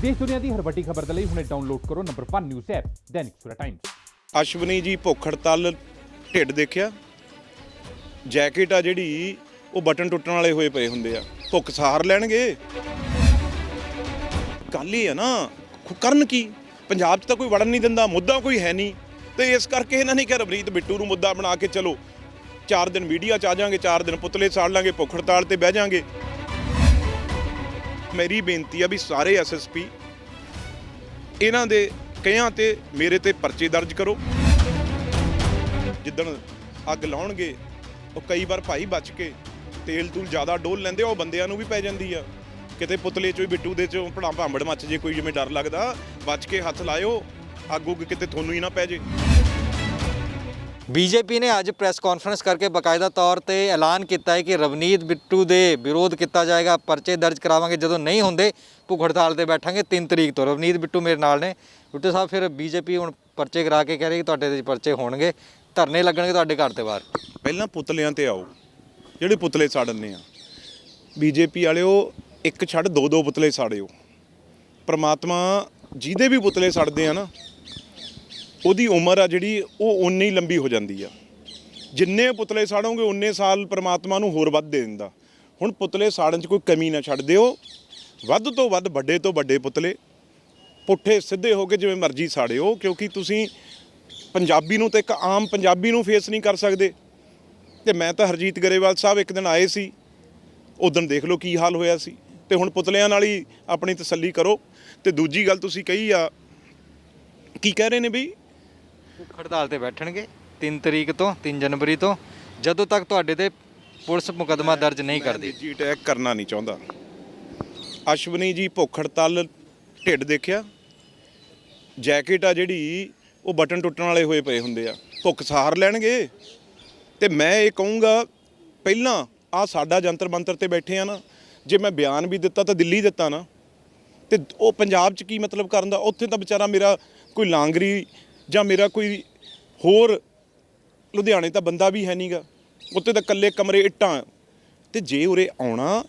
देश दुनिया की हर वड्डी खबर के लिए हुणे डाउनलोड करो number 1 news app Dainik Savera times. Ashwani ਜੀ ਭੁੱਖ ਹੜਤਾਲ ਢਿੱਡ ਦੇਖਿਆ ਜੈਕਟ ਆ ਜਿਹੜੀ ਉਹ ਬਟਨ ਟੁੱਟਣ ਵਾਲੇ ਹੋਏ ਪਏ ਹੁੰਦੇ ਆ ਭੁੱਖ ਸਹਾਰ ਲੈਣਗੇ। ਗੱਲ ਇਹ ਆ ਨਾ ਕਰਨ ਕੀ ਪੰਜਾਬ 'ਚ ਤਾਂ ਕੋਈ ਵੜਨ ਨਹੀਂ ਦਿੰਦਾ, ਮੁੱਦਾ ਕੋਈ ਹੈ ਨਹੀਂ ਤੇ ਇਸ ਕਰਕੇ ਇਹਨਾਂ ਨੇ ਕਿਹਾ ਰਵਨੀਤ ਬਿੱਟੂ ਨੂੰ ਮੁੱਦਾ ਬਣਾ ਕੇ ਚਲੋ 4 ਦਿਨ ਮੀਡੀਆ 'ਚ ਆ ਜਾਾਂਗੇ, 4 ਦਿਨ ਪੁਤਲੇ ਸਾੜ ਲਾਂਗੇ, ਭੁੱਖ ਹੜਤਾਲ ਤੇ ਬਹਿ ਜਾਾਂਗੇ। ਮੇਰੀ ਬੇਨਤੀ ਆ ਵੀ ਸਾਰੇ ਐਸਐਸਪੀ ਇਹਨਾਂ ਦੇ ਕਈਆਂ ਤੇ ਮੇਰੇ ਤੇ ਪਰਚੇ ਦਰਜ ਕਰੋ। ਜਿੱਦਣ ਅੱਗ ਲਾਉਣਗੇ ਉਹ ਕਈ ਵਾਰ ਭਾਈ ਬਚ ਕੇ ਤੇਲ ਤੂਲ ਜ਼ਿਆਦਾ ਡੋਲ ਲੈਂਦੇ, ਉਹ ਬੰਦਿਆਂ ਨੂੰ ਵੀ ਪੈ ਜਾਂਦੀ ਆ। ਕਿਤੇ ਪੁਤਲੇ ਚੋਂ ਬਿੱਟੂ ਦੇ ਚੋਂ ਭਾਂਬੜ ਮੱਚ ਜੇ ਕੋਈ, ਜਿਵੇਂ ਡਰ ਲੱਗਦਾ, ਬਚ ਕੇ ਹੱਥ ਲਾਇਓ, ਅੱਗ ਉੱਗ ਕਿਤੇ ਤੁਹਾਨੂੰ ਹੀ ਨਾ ਪੈ ਜੇ। ਬੀਜੇਪੀ ਨੇ ਅੱਜ ਪ੍ਰੈਸ ਕਾਨਫਰੰਸ ਕਰਕੇ ਬਕਾਇਦਾ ਤੌਰ ਤੇ ਐਲਾਨ ਕੀਤਾ ਹੈ ਕਿ ਰਵਨੀਤ ਬਿੱਟੂ ਦੇ ਵਿਰੋਧ ਕੀਤਾ ਜਾਏਗਾ, ਪਰਚੇ ਦਰਜ ਕਰਾਵਾਂਗੇ, ਜਦੋਂ ਨਹੀਂ ਹੁੰਦੇ ਭੁੱਖ ਹੜਤਾਲ ਤੇ ਬੈਠਾਂਗੇ 3 ਤਰੀਕ ਤੋਂ। ਰਵਨੀਤ ਬਿੱਟੂ ਮੇਰੇ ਨਾਲ ਨੇ। ਬਿੱਟੂ ਸਾਹਿਬ, ਫਿਰ ਬੀਜੇਪੀ ਹੁਣ ਪਰਚੇ ਕਰਾ ਕੇ ਕਹਿ ਰਹੀ ਕਿ ਤੁਹਾਡੇ ਦੇ ਪਰਚੇ ਹੋਣਗੇ, ਧਰਨੇ ਲੱਗਣਗੇ ਤੁਹਾਡੇ ਘਰ ਦੇ ਬਾਹਰ। ਪਹਿਲਾਂ ਪੁਤਲਿਆਂ ਤੇ ਆਓ, ਜਿਹੜੇ ਪੁਤਲੇ ਸਾੜਨੇ ਆ। ਬੀਜੇਪੀ ਵਾਲਿਓ ਇੱਕ ਛੱਡ ਦੋ ਪੁਤਲੇ ਸਾੜਿਓ। ਪ੍ਰਮਾਤਮਾ ਜਿਹਦੇ ਵੀ ਪੁਤਲੇ ਸੜਦੇ ਆ ਨਾ, ਉਹਦੀ ਉਮਰ ਆ ਜਿਹੜੀ ਉਹ ਓਨੀ ਲੰਬੀ ਹੋ ਜਾਂਦੀ ਆ। ਜਿੰਨੇ ਪੁਤਲੇ ਸਾੜੋਗੇ ਉਨੇ ਸਾਲ ਪ੍ਰਮਾਤਮਾ ਨੂੰ ਹੋਰ ਵੱਧ ਦੇ ਦਿੰਦਾ। ਹੁਣ ਪੁਤਲੇ ਸਾੜਨ 'ਚ ਕੋਈ ਕਮੀ ਨਾ ਛੱਡ ਦਿਓ। ਵੱਧ ਤੋਂ ਵੱਧ ਵੱਡੇ ਤੋਂ ਵੱਡੇ ਪੁਤਲੇ ਪੁੱਠੇ ਸਿੱਧੇ ਹੋ ਕੇ ਜਿਵੇਂ ਮਰਜ਼ੀ ਸਾੜਿਓ, ਕਿਉਂਕਿ ਤੁਸੀਂ ਪੰਜਾਬੀ ਨੂੰ ਤਾਂ ਇੱਕ ਆਮ ਪੰਜਾਬੀ ਨੂੰ ਫੇਸ ਨਹੀਂ ਕਰ ਸਕਦੇ। ਤੇ ਮੈਂ ਤਾਂ ਹਰਜੀਤ ਗਰੇਵਾਲ ਸਾਹਿਬ ਇੱਕ ਦਿਨ ਆਏ ਸੀ, ਉਦੋਂ ਦੇਖ ਲਓ ਕੀ ਹਾਲ ਹੋਇਆ ਸੀ। ਤੇ ਹੁਣ ਪੁਤਲਿਆਂ ਨਾਲ ਹੀ ਆਪਣੀ ਤਸੱਲੀ ਕਰੋ। ਤੇ ਦੂਜੀ ਗੱਲ ਤੁਸੀਂ ਕਹੀ ਆ, ਕੀ ਕਹਿ ਰਹੇ ਨੇ ਬਈ, ਭੁੱਖ ਹੜਤਾਲ ਤੇ ਬੈਠਣਗੇ 3 ਤਰੀਕ ਤੋਂ, 3 ਜਨਵਰੀ ਤੋਂ, ਜਦੋਂ ਤੱਕ ਤੁਹਾਡੇ ਤੇ ਪੁਲਿਸ ਮੁਕੱਦਮਾ ਦਰਜ ਨਹੀਂ ਕਰਦੀ। ਜੀ ਅਟੈਕ ਕਰਨਾ ਨਹੀਂ ਚਾਹੁੰਦਾ। ਅਸ਼ਵਨੀ ਜੀ ਭੁੱਖ ਹੜਤਾਲ ਢਿੱਡ ਦੇਖਿਆ ਜੈਕਟ ਆ ਜਿਹੜੀ ਉਹ ਬਟਨ ਟੁੱਟਣ ਵਾਲੇ ਹੋਏ ਪਏ ਹੁੰਦੇ ਆ, ਭੁੱਖ ਸਹਾਰ ਲੈਣਗੇ। ਤੇ ਮੈਂ ਇਹ ਕਹੂੰਗਾ, ਪਹਿਲਾਂ ਆ ਸਾਡਾ ਜੰਤਰ ਮੰਤਰ ਤੇ ਬੈਠੇ ਆ ਨਾ, ਜੇ ਮੈਂ ਬਿਆਨ ਵੀ ਦਿੱਤਾ ਤਾਂ ਦਿੱਲੀ ਦਿੱਤਾ ਨਾ, ਤੇ ਉਹ ਪੰਜਾਬ 'ਚ ਕੀ ਮਤਲਬ ਕਰਨ ਦਾ। ਉੱਥੇ ਤਾਂ ਵਿਚਾਰਾ ਮੇਰਾ ਕੋਈ ਲਾਂਗਰੀ ਜਾਂ ਮੇਰਾ ਕੋਈ ਹੋਰ ਲੁਧਿਆਣੇ ਤਾਂ ਬੰਦਾ ਵੀ ਹੈ ਨਹੀਂਗਾ, ਉੱਥੇ ਤਾਂ ਇਕੱਲੇ ਕਮਰੇ ਇੱਟਾਂ। ਤੇ ਜੇ ਉਰੇ ਆਉਣਾ,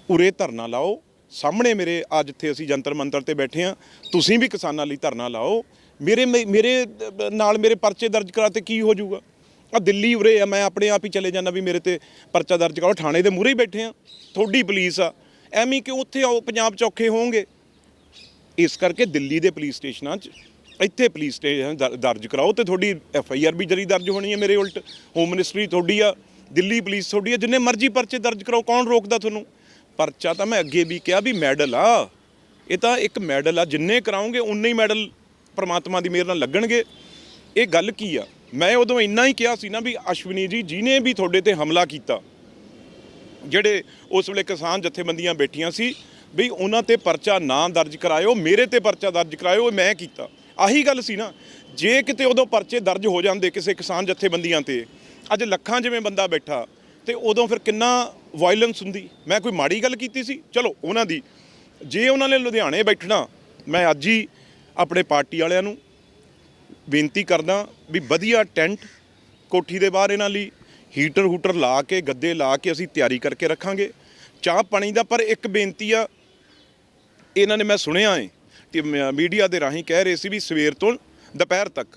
ਉਰੇ ਧਰਨਾ ਲਾਓ ਸਾਹਮਣੇ ਮੇਰੇ, ਆ ਜਿੱਥੇ ਅਸੀਂ ਜੰਤਰ ਮੰਤਰ ਤੇ ਬੈਠੇ ਆ, ਤੁਸੀਂ ਵੀ ਕਿਸਾਨਾਂ ਲਈ ਧਰਨਾ ਲਾਓ। ਮੇਰੇ ਨਾਲ ਮੇਰੇ ਪਰਚੇ ਦਰਜ ਕਰਾ ਤੇ ਕੀ ਹੋ ਜਾਊਗਾ। ਆ ਦਿੱਲੀ ਉਰੇ ਆ, ਮੈਂ ਆਪਣੇ ਆਪ ਹੀ ਚਲੇ ਜਾਂਦਾ ਵੀ ਮੇਰੇ ਤੇ ਪਰਚਾ ਦਰਜ ਕਰਾਓ। ਥਾਣੇ ਦੇ ਮੂਹਰੇ ਹੀ ਬੈਠੇ ਆ, ਤੁਹਾਡੀ ਪੁਲਿਸ ਆ, ਐਵੇਂ ਕਿ ਉੱਥੇ ਆਓ ਪੰਜਾਬ 'ਚ ਔਖੇ ਹੋਣਗੇ। ਇਸ ਕਰਕੇ ਦਿੱਲੀ ਦੇ ਪੁਲਿਸ ਸਟੇਸ਼ਨਾਂ 'ਚ ਇੱਥੇ ਪੁਲਿਸ ਸਟੇਸ਼ਨ ਦਰਜ ਕਰਾਓ ਤੇ ਤੁਹਾਡੀ FIR ਵੀ ਜਰੀ ਦਰਜ ਹੋਣੀ ਹੈ ਮੇਰੇ ਉਲਟ। ਹੋਮ ਮਿਨਿਸਟਰੀ ਤੁਹਾਡੀ ਆ, ਦਿੱਲੀ ਪੁਲਿਸ ਤੁਹਾਡੀ ਆ, ਜਿੰਨੇ ਮਰਜ਼ੀ ਪਰਚੇ ਦਰਜ ਕਰਾਓ, ਕੌਣ ਰੋਕਦਾ ਤੁਹਾਨੂੰ। ਪਰਚਾ ਤਾਂ ਮੈਂ ਅੱਗੇ ਵੀ ਕਿਹਾ ਵੀ ਮੈਡਲ ਆ, ਇਹ ਤਾਂ ਇੱਕ ਮੈਡਲ ਆ, ਜਿੰਨੇ ਕਰਾਉਂਗੇ ਉਨੇ ਹੀ ਮੈਡਲ ਪਰਮਾਤਮਾ ਦੀ ਮਿਹਰ ਨਾਲ ਲੱਗਣਗੇ। ਇਹ ਗੱਲ ਕੀ ਆ, ਮੈਂ ਉਦੋਂ ਇੰਨਾ ਹੀ ਕਿਹਾ ਸੀ ਨਾ ਵੀ ਅਸ਼ਵਨੀ ਜੀ, ਜਿਹਨੇ ਵੀ ਤੁਹਾਡੇ ਤੇ ਹਮਲਾ ਕੀਤਾ, ਜਿਹੜੇ ਉਸ ਵੇਲੇ ਕਿਸਾਨ ਜਥੇਬੰਦੀਆਂ ਬੈਠੀਆਂ ਸੀ, ਵੀ ਉਹਨਾਂ ਤੇ ਪਰਚਾ ਨਾ ਦਰਜ ਕਰਾਇਓ, ਮੇਰੇ ਤੇ ਪਰਚਾ ਦਰਜ ਕਰਾਇਓ, ਮੈਂ ਕੀਤਾ। ਆਹੀ ਗੱਲ ਸੀ ਨਾ। ਜੇ ਕਿਤੇ ਉਦੋਂ ਪਰਚੇ ਦਰਜ ਹੋ ਜਾਂਦੇ ਕਿਸੇ ਕਿਸਾਨ ਜਥੇਬੰਦੀਆਂ ਤੇ, ਅੱਜ ਲੱਖਾਂ ਜਿਵੇਂ ਬੰਦਾ ਬੈਠਾ, ਤੇ ਉਦੋਂ ਫਿਰ ਕਿੰਨਾ ਵਾਇਲੈਂਸ ਹੁੰਦੀ। ਮੈਂ ਕੋਈ ਮਾੜੀ ਗੱਲ ਕੀਤੀ ਸੀ? ਚਲੋ ਉਹਨਾਂ ਦੀ, ਜੇ ਉਹਨਾਂ ਨੇ ਲੁਧਿਆਣੇ ਬੈਠਣਾ, ਮੈਂ ਅੱਜ ਹੀ ਆਪਣੇ ਪਾਰਟੀ ਵਾਲਿਆਂ ਨੂੰ ਬੇਨਤੀ ਕਰਦਾ ਵੀ ਵਧੀਆ ਟੈਂਟ ਕੋਠੀ ਦੇ ਬਾਹਰ ਇਹਨਾਂ ਲਈ ਹੀਟਰ ਹੂਟਰ ਲਾ ਕੇ, ਗੱਦੇ ਲਾ ਕੇ ਅਸੀਂ ਤਿਆਰੀ ਕਰਕੇ ਰੱਖਾਂਗੇ ਚਾਹ ਪਾਣੀ ਦਾ। ਪਰ ਇੱਕ ਬੇਨਤੀ ਆ, ਇਹਨਾਂ ਨੇ, ਮੈਂ ਸੁਣਿਆ ਹੈ ਕਿ ਮੀਡੀਆ ਦੇ ਰਾਹੀਂ ਕਹਿ ਰਹੇ ਸੀ ਵੀ ਸਵੇਰ ਤੋਂ ਦੁਪਹਿਰ ਤੱਕ,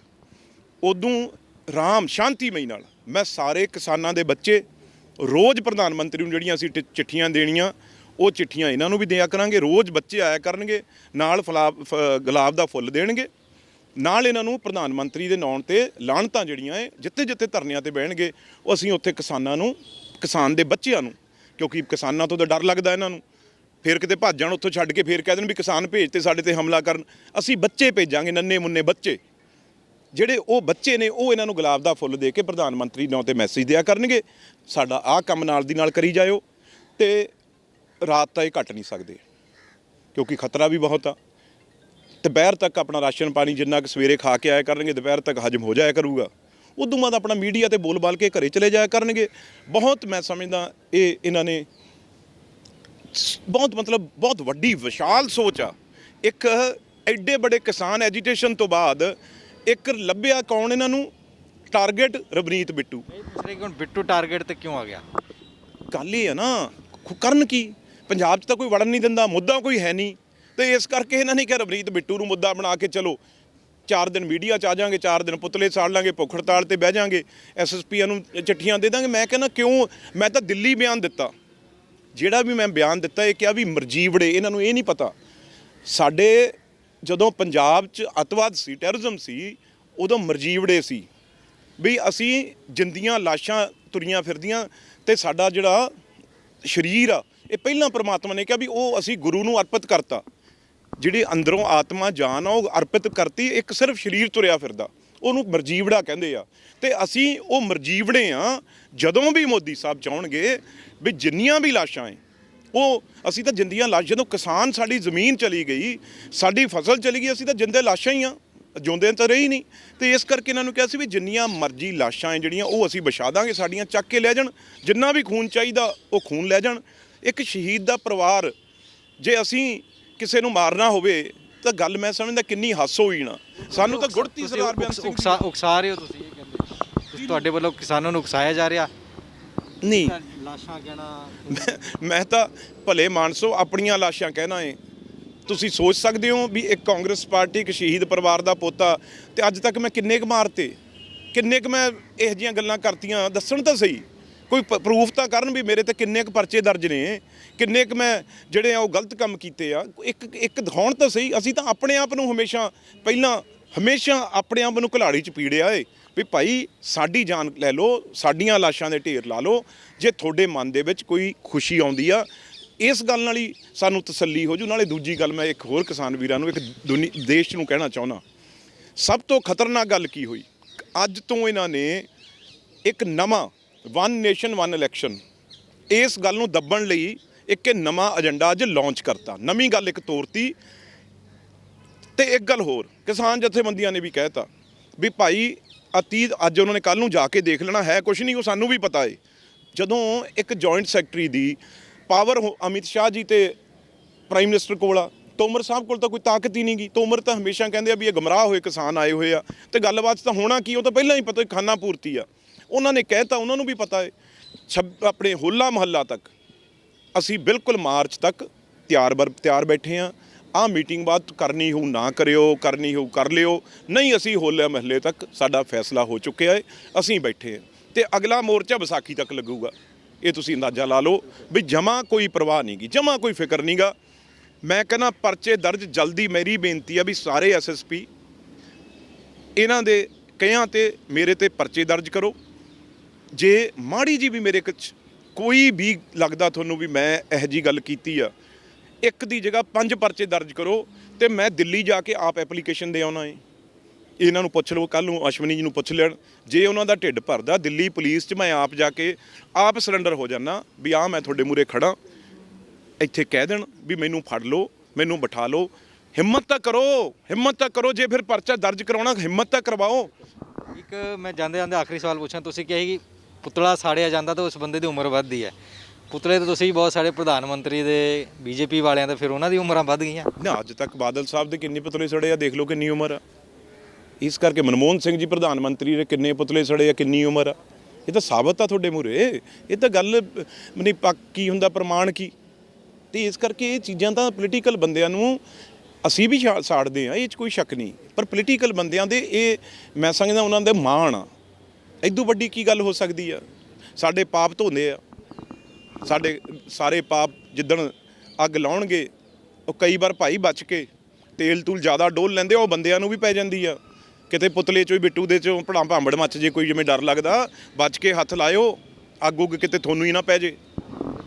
ਉਦੋਂ ਆਰਾਮ ਸ਼ਾਂਤੀਮਈ ਨਾਲ ਮੈਂ ਸਾਰੇ ਕਿਸਾਨਾਂ ਦੇ ਬੱਚੇ ਰੋਜ਼ ਪ੍ਰਧਾਨ ਮੰਤਰੀ ਨੂੰ ਜਿਹੜੀਆਂ ਅਸੀਂ ਚਿੱਠੀਆਂ ਦੇਣੀਆਂ, ਉਹ ਚਿੱਠੀਆਂ ਇਹਨਾਂ ਨੂੰ ਵੀ ਦਿਆ ਕਰਾਂਗੇ। ਰੋਜ਼ ਬੱਚੇ ਆਇਆ ਕਰਨਗੇ, ਨਾਲ ਗੁਲਾਬ ਦਾ ਫੁੱਲ ਦੇਣਗੇ, ਨਾਲ ਇਹਨਾਂ ਨੂੰ ਪ੍ਰਧਾਨ ਮੰਤਰੀ ਦੇ ਨਾਂ ਤੇ ਲਾਹਨਤਾਂ ਜਿਹੜੀਆਂ ਹੈ, ਜਿੱਥੇ ਜਿੱਥੇ ਧਰਨਿਆਂ ਤੇ ਬਹਿਣਗੇ, ਉਹ ਅਸੀਂ ਉੱਥੇ ਕਿਸਾਨਾਂ ਨੂੰ, ਕਿਸਾਨ ਦੇ ਬੱਚਿਆਂ ਨੂੰ, ਕਿਉਂਕਿ ਕਿਸਾਨਾਂ ਤੋਂ ਤਾਂ ਡਰ ਲੱਗਦਾ ਇਹਨਾਂ ਨੂੰ, ਫਿਰ ਕਿਤੇ ਭੱਜ ਜਾਣ ਉੱਥੋਂ ਛੱਡ ਕੇ, ਫਿਰ ਕਹਿ ਦੇਣ ਵੀ ਕਿਸਾਨ ਭੇਜ ਤੇ ਸਾਡੇ ਤੇ ਹਮਲਾ ਕਰਨ। ਅਸੀਂ ਬੱਚੇ ਭੇਜਾਂਗੇ, ਨੰਨੇ ਮੁੰਨੇ ਬੱਚੇ, ਜਿਹੜੇ ਉਹ ਬੱਚੇ ਨੇ, ਉਹ ਇਹਨਾਂ ਨੂੰ ਗੁਲਾਬ ਦਾ ਫੁੱਲ ਦੇ ਕੇ ਪ੍ਰਧਾਨ ਮੰਤਰੀ ਨਾਂ ਤੇ ਮੈਸੇਜ ਦਿਆ ਕਰਨਗੇ, ਸਾਡਾ ਆਹ ਕੰਮ ਨਾਲ ਦੀ ਨਾਲ ਕਰੀ ਜਾਇਓ। ਤੇ ਰਾਤ ਤਾਂ ਇਹ ਘੱਟ ਨਹੀਂ ਸਕਦੇ, ਕਿਉਂਕਿ ਖਤਰਾ ਵੀ ਬਹੁਤ ਆ। ਦੁਪਹਿਰ ਤੱਕ ਆਪਣਾ ਰਾਸ਼ਨ ਪਾਣੀ ਜਿੰਨਾ ਕੁ ਸਵੇਰੇ ਖਾ ਕੇ ਆਇਆ ਕਰਨਗੇ, ਦੁਪਹਿਰ ਤੱਕ ਹਜਮ ਹੋ ਜਾਇਆ ਕਰੂਗਾ। ਉਦੋਂ ਬਾਅਦ ਆਪਣਾ ਮੀਡੀਆ ਤੇ ਬੋਲ ਬਾਲ ਕੇ ਘਰੇ ਚਲੇ ਜਾਇਆ ਕਰਨਗੇ। ਬਹੁਤ ਮੈਂ ਸਮਝਦਾ ਇਹਨਾਂ ਨੇ ਬਹੁਤ ਵੱਡੀ ਵਿਸ਼ਾਲ ਸੋਚ ਆ। ਇੱਕ ਐਡੇ ਬੜੇ ਕਿਸਾਨ ਐਜੀਟੇਸ਼ਨ ਤੋਂ ਬਾਅਦ ਇੱਕ ਲੱਭਿਆ ਕੌਣ ਇਹਨਾਂ ਨੂੰ ਟਾਰਗੇਟ, ਰਵਨੀਤ ਬਿੱਟੂ। ਹੁਣ ਬਿੱਟੂ ਟਾਰਗੇਟ ਤੇ ਕਿਉਂ ਆ ਗਿਆ? ਗੱਲ ਇਹ ਆ ਨਾ, ਕਰਨ ਕੀ ਪੰਜਾਬ 'ਚ ਤਾਂ ਕੋਈ ਵੜਨ ਨਹੀਂ ਦਿੰਦਾ, ਮੁੱਦਾ ਕੋਈ ਹੈ ਨਹੀਂ ਤੇ ਇਸ ਕਰਕੇ ਇਹਨਾਂ ਨੇ ਕਿਹਾ ਰਵਨੀਤ ਬਿੱਟੂ ਨੂੰ ਮੁੱਦਾ ਬਣਾ ਕੇ ਚਲੋ 4 ਦਿਨ ਮੀਡੀਆ 'ਚ ਆ ਜਾਾਂਗੇ, 4 ਦਿਨ ਪੁਤਲੇ ਸਾੜ ਲਾਂਗੇ, ਭੁੱਖ ਹੜਤਾਲ ਤੇ ਬਹਿ ਜਾਾਂਗੇ, ਐਸਐਸਪੀਆਂ ਨੂੰ ਚਿੱਠੀਆਂ ਦੇ ਦਾਂਗੇ। ਮੈਂ ਕਹਿੰਦਾ ਕਿਉਂ? ਮੈਂ ਤਾਂ ਦਿੱਲੀ ਬਿਆਨ ਦਿੱਤਾ, ਜਿਹੜਾ ਵੀ ਮੈਂ ਬਿਆਨ ਦਿੱਤਾ ਇਹ ਕਿਹਾ ਵੀ ਮਰਜੀਵੜੇ, ਇਹਨਾਂ ਨੂੰ ਇਹ ਨਹੀਂ ਪਤਾ ਸਾਡੇ ਜਦੋਂ ਪੰਜਾਬ 'ਚ ਅੱਤਵਾਦ ਸੀ, ਟੈਰਰਿਜ਼ਮ ਸੀ, ਉਦੋਂ ਮਰਜੀਵੜੇ ਸੀ ਵੀ ਅਸੀਂ ਜਿੰਦੀਆਂ ਲਾਸ਼ਾਂ ਤੁਰੀਆਂ ਫਿਰਦੀਆਂ ਤੇ ਸਾਡਾ ਜਿਹੜਾ ਸਰੀਰ ਆ ਇਹ ਪਹਿਲਾਂ ਪ੍ਰਮਾਤਮਾ ਨੇ ਕਿਹਾ ਵੀ ਉਹ ਅਸੀਂ ਗੁਰੂ ਨੂੰ ਅਰਪਿਤ ਕਰਤਾ, ਜਿਹੜੀ ਅੰਦਰੋਂ ਆਤਮਾ ਜਾਨ ਆ ਉਹ ਅਰਪਿਤ ਕਰਤੀ, ਇੱਕ ਸਿਰਫ ਸਰੀਰ ਤੁਰਿਆ ਫਿਰਦਾ, ਉਹਨੂੰ ਮਰਜੀਵੜਾ ਕਹਿੰਦੇ ਆ। ਤੇ ਅਸੀਂ ਉਹ ਮਰਜੀਵੜੇ ਆ। ਜਦੋਂ ਵੀ ਮੋਦੀ ਸਾਹਿਬ ਚਾਹਣਗੇ ਵੀ ਜਿੰਨੀਆਂ ਵੀ ਲਾਸ਼ਾਂ ਏ ਉਹ ਅਸੀਂ ਤਾਂ ਜਿੰਦੀਆਂ ਲਾਸ਼, ਜਦੋਂ ਕਿਸਾਨ ਸਾਡੀ ਜ਼ਮੀਨ ਚਲੀ ਗਈ, ਸਾਡੀ ਫਸਲ ਚਲੀ ਗਈ, ਅਸੀਂ ਤਾਂ ਜਿੰਦੇ ਲਾਸ਼ਾਂ ਹੀ ਆ, ਜਿਉਂਦੇ ਤਾਂ ਰਹੀ ਨਹੀਂ। ਤੇ ਇਸ ਕਰਕੇ ਇਹਨਾਂ ਨੂੰ ਕਿਹਾ ਸੀ ਵੀ ਜਿੰਨੀਆਂ ਮਰਜ਼ੀ ਲਾਸ਼ਾਂ ਏ ਜਿਹੜੀਆਂ ਉਹ ਅਸੀਂ ਵਿਛਾ ਦਾਂਗੇ, ਸਾਡੀਆਂ ਚੱਕ ਕੇ ਲੈ ਜਾਣ, ਜਿੰਨਾ ਵੀ ਖੂਨ ਚਾਹੀਦਾ ਉਹ ਖੂਨ ਲੈ ਜਾਣ। ਇੱਕ ਸ਼ਹੀਦ ਦਾ ਪਰਿਵਾਰ, ਜੇ ਅਸੀਂ ਕਿਸੇ ਨੂੰ ਮਾਰਨਾ ਹੋਵੇ ਤਾਂ ਗੱਲ ਮੈਂ ਸਮਝਦਾ ਕਿੰਨੀ ਹੱਸ ਹੋਈ ਨਾ। ਸਾਨੂੰ ਤਾਂ ਗੁੜਤੀ ਸਰਦਾਰ ਬੇਅੰਤ ਸਿੰਘ ਉਕਸਾ ਰਹੇ ਹੋ ਤੁਸੀਂ, ਇਹ ਕਹਿੰਦੇ ਤੁਹਾਡੇ ਵੱਲੋਂ ਕਿਸਾਨਾਂ ਨੂੰ ਉਕਸਾਇਆ ਜਾ ਰਿਹਾ ਨਹੀਂ, ਲਾਸ਼ਾਂ ਕਹਿਣਾ। ਮੈਂ ਤਾਂ ਭਲੇ ਮਾਨਸੋ ਆਪਣੀਆਂ ਲਾਸ਼ਾਂ ਕਹਿਣਾ ਏ। ਤੁਸੀਂ ਸੋਚ ਸਕਦੇ ਹੋ ਵੀ ਇੱਕ ਕਾਂਗਰਸ ਪਾਰਟੀ, ਇੱਕ ਸ਼ਹੀਦ ਪਰਿਵਾਰ ਦਾ ਪੋਤਾ, ਤੇ ਅੱਜ ਤੱਕ ਮੈਂ ਕਿੰਨੇ ਕੁ ਮਾਰਤੇ, ਕਿੰਨੇ ਕੁ ਮੈਂ ਇਹੋ ਜਿਹੀਆਂ ਗੱਲਾਂ ਕਰਤੀਆਂ, ਦੱਸਣ ਤਾਂ ਸਹੀ, ਕੋਈ ਪ੍ਰੂਫ ਤਾਂ ਕਰਨ ਵੀ ਮੇਰੇ ਤੇ ਕਿੰਨੇ ਕੁ ਪਰਚੇ ਦਰਜ ਨੇ, ਕਿੰਨੇ ਕੁ ਮੈਂ ਜਿਹੜੇ ਆ ਉਹ ਗਲਤ ਕੰਮ ਕੀਤੇ ਆ, ਇੱਕ ਦਿਖਾਉਣ ਤਾਂ ਸਹੀ। ਅਸੀਂ ਤਾਂ ਆਪਣੇ ਆਪ ਨੂੰ ਹਮੇਸ਼ਾ ਆਪਣੇ ਆਪ ਨੂੰ ਘੁਲਾੜੀ 'ਚ ਪੀੜਿਆ ਏ ਵੀ ਭਾਈ ਸਾਡੀ ਜਾਨ ਲੈ ਲਓ, ਸਾਡੀਆਂ ਲਾਸ਼ਾਂ ਦੇ ਢੇਰ ਲਾ ਲਓ, ਜੇ ਤੁਹਾਡੇ ਮਨ ਦੇ ਵਿੱਚ ਕੋਈ ਖੁਸ਼ੀ ਆਉਂਦੀ ਆ ਇਸ ਗੱਲ ਨਾਲ ਹੀ ਸਾਨੂੰ ਤਸੱਲੀ ਹੋ ਜੂ। ਨਾਲੇ ਦੂਜੀ ਗੱਲ ਮੈਂ ਇੱਕ ਹੋਰ ਕਿਸਾਨ ਵੀਰਾਂ ਨੂੰ, ਇੱਕ ਦੇਸ਼ ਨੂੰ ਕਹਿਣਾ ਚਾਹੁੰਦਾ, ਸਭ ਤੋਂ ਖਤਰਨਾਕ ਗੱਲ ਕੀ ਹੋਈ, ਅੱਜ ਤੋਂ ਇਹਨਾਂ ਨੇ ਇੱਕ ਨਵਾਂ ਵਨ ਨੇਸ਼ਨ ਵਨ ਇਲੈਕਸ਼ਨ, ਇਸ ਗੱਲ ਨੂੰ ਦੱਬਣ ਲਈ ਇੱਕ ਨਵਾਂ ਏਜੰਡਾ ਅੱਜ ਲਾਂਚ ਕਰਤਾ, ਨਵੀਂ ਗੱਲ ਇੱਕ ਤੋਰਤੀ। ਤੇ ਇੱਕ ਗੱਲ ਹੋਰ, ਕਿਸਾਨ ਜਥੇਬੰਦੀਆਂ ਨੇ ਵੀ ਕਹਿਤਾ ਵੀ ਭਾਈ ਅਤੀਤ, ਅੱਜ ਉਹਨਾਂ ਨੇ ਕੱਲ ਨੂੰ ਜਾ ਕੇ ਦੇਖ ਲੈਣਾ ਹੈ ਕੁਛ ਨਹੀਂ, ਉਹ ਸਾਨੂੰ ਵੀ ਪਤਾ ਏ। ਜਦੋਂ ਇੱਕ ਜੁਆਇੰਟ ਸੈਕਟਰੀ ਦੀ ਪਾਵਰ ਅਮਿਤ ਸ਼ਾਹ ਜੀ ਤੇ ਪ੍ਰਾਈਮ ਮਿਨਿਸਟਰ ਕੋਲ ਆ, ਤੋਮਰ ਸਾਹਿਬ ਕੋਲ ਤਾਂ ਕੋਈ ਤਾਕਤ ਹੀ ਨਹੀਂ ਗਈ। ਤੋਮਰ ਤਾਂ ਹਮੇਸ਼ਾ ਕਹਿੰਦੇ ਆ ਵੀ ਇਹ ਗੁੰਮਰਾਹ ਹੋਏ ਕਿਸਾਨ ਆਏ ਹੋਏ ਆ, ਤੇ ਗੱਲਬਾਤ ਤਾਂ ਹੋਣਾ ਕੀ, ਉਹ ਤਾਂ ਪਹਿਲਾਂ ਹੀ ਪਤਾ ਖਾਨਾ ਪੂਰਤੀ ਆ। ਉਹਨਾਂ ਨੇ ਕਹਿਤਾ, ਉਹਨਾਂ ਨੂੰ ਵੀ ਪਤਾ ਹੈ। ਆਪਣੇ ਹੋਲਾ ਮਹੱਲਾ ਤੱਕ ਅਸੀਂ ਬਿਲਕੁਲ ਮਾਰਚ ਤੱਕ ਤਿਆਰ ਬੈਠੇ ਹਾਂ। ਆਹ ਮੀਟਿੰਗ ਬਾਅਦ ਕਰਨੀ ਹੋਊ ਨਾ ਕਰਿਓ, ਕਰਨੀ ਹੋਊ ਕਰ ਲਿਓ, ਨਹੀਂ ਅਸੀਂ ਹੋਲੇ ਮਹੱਲੇ ਤੱਕ ਸਾਡਾ ਫੈਸਲਾ ਹੋ ਚੁੱਕਿਆ ਹੈ, ਅਸੀਂ ਬੈਠੇ ਹਾਂ। ਤੇ ਅਗਲਾ ਮੋਰਚਾ ਵਿਸਾਖੀ ਤੱਕ ਲੱਗੂਗਾ। ਇਹ ਤੁਸੀਂ ਅੰਦਾਜ਼ਾ ਲਾ ਲਓ ਵੀ ਜਮਾਂ ਕੋਈ ਪਰਵਾਹ ਨਹੀਂ ਗੀ, ਜਮਾਂ ਕੋਈ ਫਿਕਰ ਨਹੀਂ ਗਾ। ਮੈਂ ਕਹਿੰਦਾ ਪਰਚੇ ਦਰਜ ਜਲਦੀ, ਮੇਰੀ ਬੇਨਤੀ ਆ ਵੀ ਸਾਰੇ ਐਸਐਸਪੀ ਇਹਨਾਂ ਦੇ ਕਈਆਂ ਤੇ ਮੇਰੇ ਤੇ ਪਰਚੇ ਦਰਜ ਕਰੋ। ਜੇ ਮਾੜੀ ਜੀ ਵੀ ਮੇਰੇ ਕੁਝ ਕੋਈ ਵੀ ਲੱਗਦਾ ਤੁਹਾਨੂੰ ਵੀ ਮੈਂ ਇਹੋ ਜਿਹੀ ਗੱਲ ਕੀਤੀ ਆ, ਇੱਕ ਦੀ ਜਗ੍ਹਾ 5 ਪਰਚੇ ਦਰਜ ਕਰੋ ਤੇ ਮੈਂ ਦਿੱਲੀ ਜਾ ਕੇ ਆਪ ਐਪਲੀਕੇਸ਼ਨ ਦੇ ਆਉਣਾ ਏ। ਇਹਨਾਂ ਨੂੰ ਪੁੱਛ ਲਓ, ਕੱਲ ਨੂੰ ਅਸ਼ਵਨੀ ਜੀ ਨੂੰ ਪੁੱਛ ਲੈਣ, ਜੇ ਉਹਨਾਂ ਦਾ ਢਿੱਡ ਭਰਦਾ ਦਿੱਲੀ ਪੁਲਿਸ 'ਚ ਮੈਂ ਆਪ ਜਾ ਕੇ ਆਪ ਸਰੈਂਡਰ ਹੋ ਜਾਣਾ ਵੀ ਆਹ ਮੈਂ ਤੁਹਾਡੇ ਮੂਹਰੇ ਖੜਾ, ਇੱਥੇ ਕਹਿ ਦੇਣ ਵੀ ਮੈਨੂੰ ਫੜ ਲਓ, ਮੈਨੂੰ ਬਿਠਾ ਲਓ। ਹਿੰਮਤ ਤਾਂ ਕਰੋ, ਜੇ ਫਿਰ ਪਰਚਾ ਦਰਜ ਕਰਾਉਣਾ ਹਿੰਮਤ ਤਾਂ ਕਰਵਾਓ। ਇੱਕ ਮੈਂ ਜਾਂਦੇ ਆਖਰੀ ਸਵਾਲ ਪੁੱਛਾਂ, ਤੁਸੀਂ ਕਿਹਾ ਕਿ ਪੁਤਲਾ ਸਾੜਿਆ ਜਾਂਦਾ ਤਾਂ ਉਸ ਬੰਦੇ ਦੀ ਉਮਰ ਵੱਧਦੀ ਹੈ। ਪੁਤਲੇ ਤਾਂ ਤੁਸੀਂ ਬਹੁਤ ਸਾਰੇ ਪ੍ਰਧਾਨ ਮੰਤਰੀ ਦੇ, ਬੀਜੇਪੀ ਵਾਲਿਆਂ ਦੇ, ਫਿਰ ਉਹਨਾਂ ਦੀ ਉਮਰਾਂ ਵੱਧ ਗਈਆਂ ਨਾ। ਅੱਜ ਤੱਕ ਬਾਦਲ ਸਾਹਿਬ ਦੇ ਕਿੰਨੇ ਪੁਤਲੇ ਸੜੇ ਆ, ਦੇਖ ਲਓ ਕਿੰਨੀ ਉਮਰ ਆ। ਇਸ ਕਰਕੇ ਮਨਮੋਹਨ ਸਿੰਘ ਜੀ ਪ੍ਰਧਾਨ ਮੰਤਰੀ ਦੇ ਕਿੰਨੇ ਪੁਤਲੇ ਸੜੇ ਆ, ਕਿੰਨੀ ਉਮਰ ਆ। ਇਹ ਤਾਂ ਸਾਬਤ ਆ ਤੁਹਾਡੇ ਮੂਹਰੇ, ਇਹ ਤਾਂ ਗੱਲ ਨਹੀਂ ਪੱਕ ਕੀ ਹੁੰਦਾ ਪ੍ਰਮਾਣ ਕੀ। ਤੇ ਇਸ ਕਰਕੇ ਇਹ ਚੀਜ਼ਾਂ ਤਾਂ ਪੋਲੀਟੀਕਲ ਬੰਦਿਆਂ ਨੂੰ ਅਸੀਂ ਵੀ ਸਾੜਦੇ ਆ, ਇਹ 'ਚ ਕੋਈ ਸ਼ੱਕ ਨਹੀਂ, ਪਰ ਪੋਲੀਟੀਕਲ ਬੰਦਿਆਂ ਦੇ ਇਹ ਮੈਂ ਸਮਝਦਾ ਉਹਨਾਂ ਦੇ ਮਾਣ ਆ। ਇਦੋਂ ਵੱਡੀ ਕੀ ਗੱਲ ਹੋ ਸਕਦੀ ਆ। ਸਾਡੇ ਪਾਪ ਧੋਂਦੇ ਆ, ਸਾਡੇ ਸਾਰੇ ਪਾਪ ਜਿੱਦਣ ਅੱਗ ਲਾਉਣਗੇ ਉਹ ਕਈ ਵਾਰ ਭਾਈ ਬਚ ਕੇ ਤੇਲ ਤੂਲ ਜ਼ਿਆਦਾ ਡੋਲ ਲੈਂਦੇ, ਉਹ ਬੰਦਿਆਂ ਨੂੰ ਵੀ ਪੈ ਜਾਂਦੀ ਆ। ਕਿਤੇ ਪੁਤਲੇ 'ਚੋਂ ਬਿੱਟੂ ਦੇ 'ਚੋਂ ਭਾਂਬੜ ਮੱਚ ਜੇ ਕੋਈ, ਜਿਵੇਂ ਡਰ ਲੱਗਦਾ, ਬਚ ਕੇ ਹੱਥ ਲਾਇਓ, ਅੱਗ ਉੱਗ ਕਿਤੇ ਤੁਹਾਨੂੰ ਹੀ ਨਾ ਪੈ ਜੇ।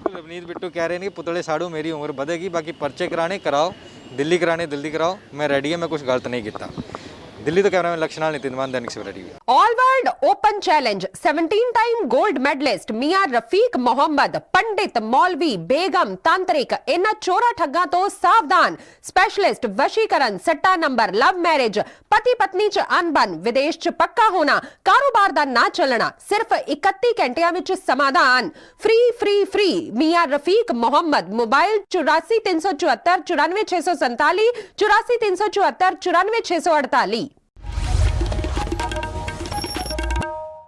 ਰਵਨੀਤ ਬਿੱਟੂ ਕਹਿ ਰਹੇ ਨੇ ਕਿ ਪੁਤਲੇ ਸਾੜੋ, ਮੇਰੀ ਉਮਰ ਵਧੇਗੀ, ਬਾਕੀ ਪਰਚੇ ਕਰਾਣੇ ਕਰਾਓ, ਦਿੱਲੀ ਕਰਾਣੇ ਦਿੱਲੀ ਕਰਾਓ, ਮੈਂ ਰੈਡੀ ਹਾਂ, ਮੈਂ ਕੁਝ ਗਲਤ ਨਹੀਂ ਕੀਤਾ। दिल्ली तो cameraman Lakshman Nitin Maan Dainik Savera TV. All world open challenge 17 time gold medallist Miyan Rafiq Mohammad, पंडित, मौलवी, बेगम, तांत्रिक, इन्हां चोरा ठग्गां तो सावधान। स्पेशलिस्ट वशीकरण, सट्टा नंबर, लव मैरिज, पति पत्नी च अनबन, विदेश च पक्का होना, कारोबार दा ना चलना, सिर्फ 31 घंटियां विच समाधान। फ्री फ्री फ्री मियां रफीक मोहम्मद। मोबाइल 84 374 94 647, 84 374 94 648।